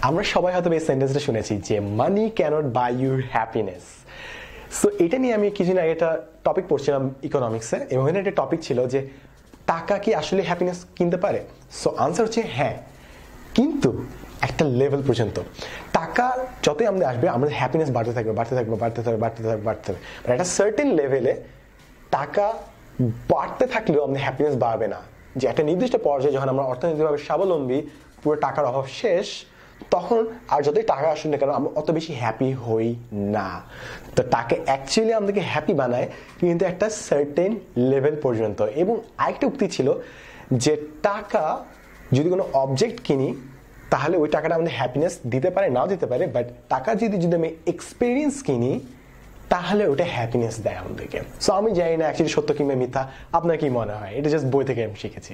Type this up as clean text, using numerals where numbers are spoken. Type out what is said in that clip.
আমরা সবাই হয়তো এই সেন্টেন্সটা শুনেছি যে money can't buy your happiness. So এটা নিয়ে আমি কিছুদিন আগে একটা টপিক পড়ছিলাম ইকোনমিক্সে, এবং এখানে একটা টপিক ছিল যে টাকা কি আসলে হ্যাপিনেস কিনতে পারে। সো আনসার হচ্ছে হ্যাঁ, কিন্তু একটা লেভেল পর্যন্ত। টাকা যতই আমাদের আসবে আমাদের হ্যাপিনেস বাড়তে থাকবে বাড়তে থাকবে বাড়তে থাকবে বাড়তে থাকবে বাড়তে থাকবে, একটা সার্টেন লেভেলে টাকা বাড়তে থাকলেও আমাদের হ্যাপিনেস বাড়বে না। যে একটা নির্দিষ্ট পর্যায়ে যখন আমরা অর্থনৈতিকভাবে স্বাবলম্বী, পুরো টাকার অভাব শেষ, তখন আর যতই টাকা আসুন না কেন আমরা অত বেশি হ্যাপি হই না। তো টাকা অ্যাকচুয়ালি আমাদেরকে হ্যাপি বানায় কিন্তু একটা সার্টেন লেভেল পর্যন্ত। এবং আরেকটা উক্তি ছিল যে টাকা যদি কোনো অবজেক্ট কিনি তাহলে ওই টাকাটা আমাদের হ্যাপিনেস দিতে পারে নাও দিতে পারে, বাট টাকা যদি আমি এক্সপিরিয়েন্স কিনি তাহলে ওটা হ্যাপিনেস দেয় আমাদেরকে। সো আমি জানি না অ্যাকচুয়ালি সত্য কিংবা মিথ্যা, আপনার কি মনে হয়? এটা জাস্ট বই থেকে আমি শিখেছি।